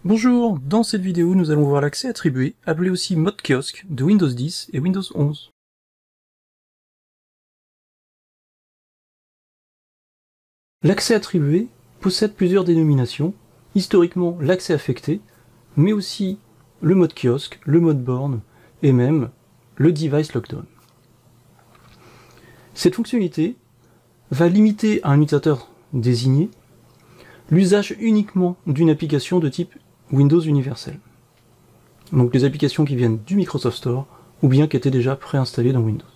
Bonjour, dans cette vidéo nous allons voir l'accès attribué, appelé aussi mode kiosque, de Windows 10 et Windows 11. L'accès attribué possède plusieurs dénominations, historiquement l'accès affecté, mais aussi le mode kiosque, le mode borne et même le device lockdown. Cette fonctionnalité va limiter à un utilisateur désigné l'usage uniquement d'une application de type Windows universel. Donc les applications qui viennent du Microsoft Store ou bien qui étaient déjà préinstallées dans Windows.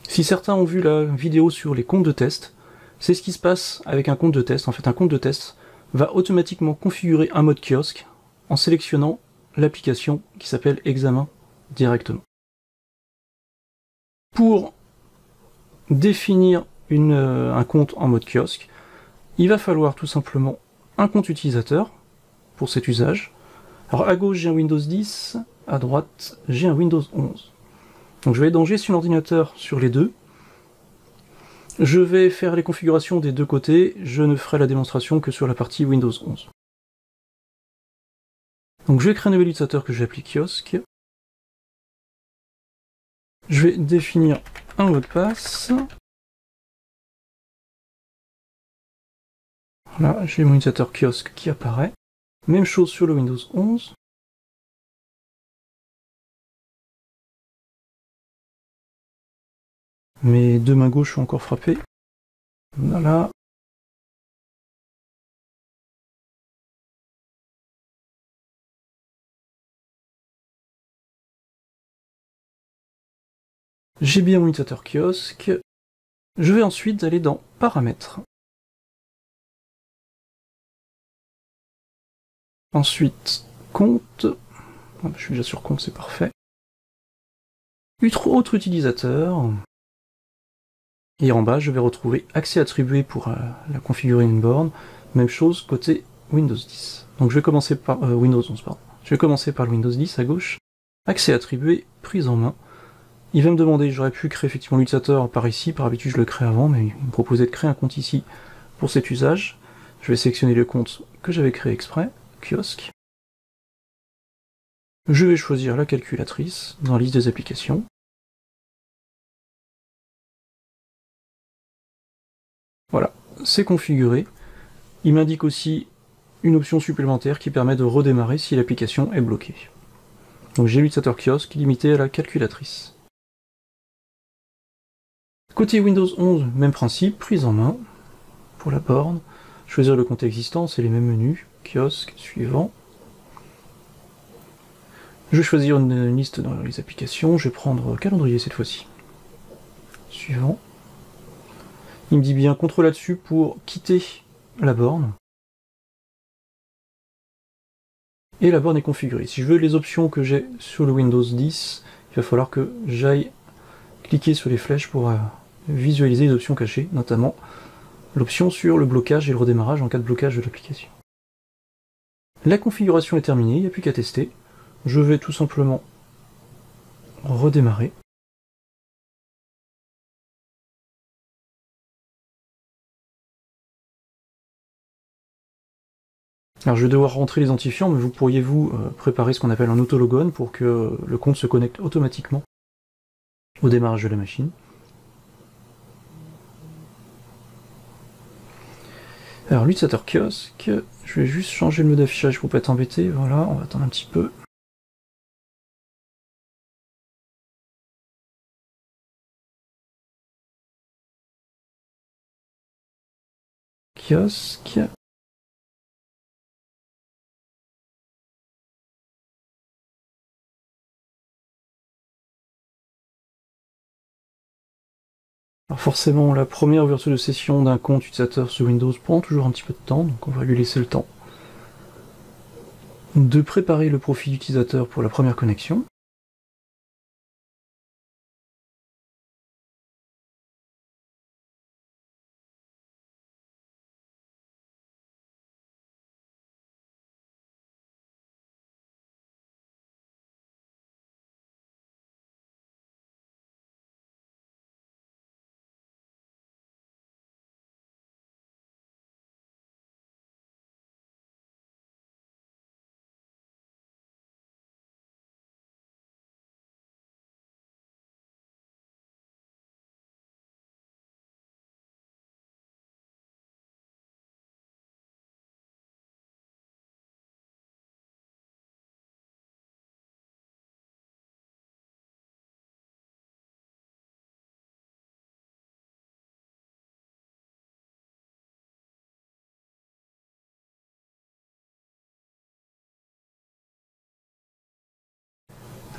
Si certains ont vu la vidéo sur les comptes de test, c'est ce qui se passe avec un compte de test. En fait, un compte de test va automatiquement configurer un mode kiosque en sélectionnant l'application qui s'appelle Examen directement. Pour définir un compte en mode kiosque, il va falloir tout simplement un compte utilisateur pour cet usage. Alors à gauche j'ai un Windows 10, à droite j'ai un Windows 11. Donc je vais dans Gestion d'ordinateur sur les deux. Je vais faire les configurations des deux côtés, je ne ferai la démonstration que sur la partie Windows 11. Donc je vais créer un nouvel utilisateur que je vais appeler kiosque. Je vais définir un mot de passe. Voilà, j'ai mon utilisateur kiosque qui apparaît. Même chose sur le Windows 11. Mes deux mains gauches sont encore frappées. Voilà. J'ai bien mon utilisateur kiosque. Je vais ensuite aller dans Paramètres. Ensuite, Compte. Je suis déjà sur Compte, c'est parfait. Autre utilisateur. Et en bas, je vais retrouver accès attribué pour la configurer une borne. Même chose côté Windows 10. Donc je vais commencer par Windows 11, pardon. Je vais commencer par le Windows 10 à gauche. Accès attribué, prise en main. Il va me demander, j'aurais pu créer effectivement l'utilisateur par ici, par habitude je le crée avant, mais il me proposait de créer un compte ici pour cet usage. Je vais sélectionner le compte que j'avais créé exprès, kiosque. Je vais choisir la calculatrice dans la liste des applications. Voilà, c'est configuré. Il m'indique aussi une option supplémentaire qui permet de redémarrer si l'application est bloquée. Donc j'ai l'utilisateur kiosque limité à la calculatrice. Côté Windows 11, même principe, prise en main pour la borne. Choisir le compte existant, c'est les mêmes menus. Kiosque, suivant. Je vais choisir une liste dans les applications. Je vais prendre calendrier cette fois-ci. Suivant. Il me dit bien CTRL là-dessus pour quitter la borne. Et la borne est configurée. Si je veux les options que j'ai sur le Windows 10, il va falloir que j'aille cliquer sur les flèches pour visualiser les options cachées, notamment l'option sur le blocage et le redémarrage en cas de blocage de l'application. La configuration est terminée, il n'y a plus qu'à tester. Je vais tout simplement redémarrer. Alors je vais devoir rentrer l'identifiant, mais vous pourriez préparer ce qu'on appelle un autologon pour que le compte se connecte automatiquement au démarrage de la machine. Alors l'utilisateur kiosque, je vais juste changer le mode d'affichage pour pas être embêté, voilà, on va attendre un petit peu. Kiosque. Alors forcément, la première ouverture de session d'un compte utilisateur sur Windows prend toujours un petit peu de temps, donc on va lui laisser le temps de préparer le profil utilisateur pour la première connexion.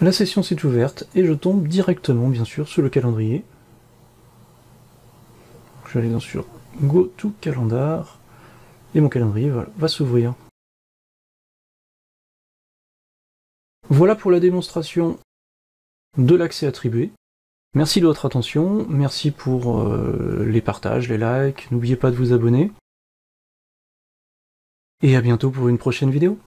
La session s'est ouverte et je tombe directement, bien sûr, sur le calendrier. Je vais aller sur Go to Calendar et mon calendrier va s'ouvrir. Voilà pour la démonstration de l'accès attribué. Merci de votre attention, merci pour les partages, les likes, n'oubliez pas de vous abonner. Et à bientôt pour une prochaine vidéo.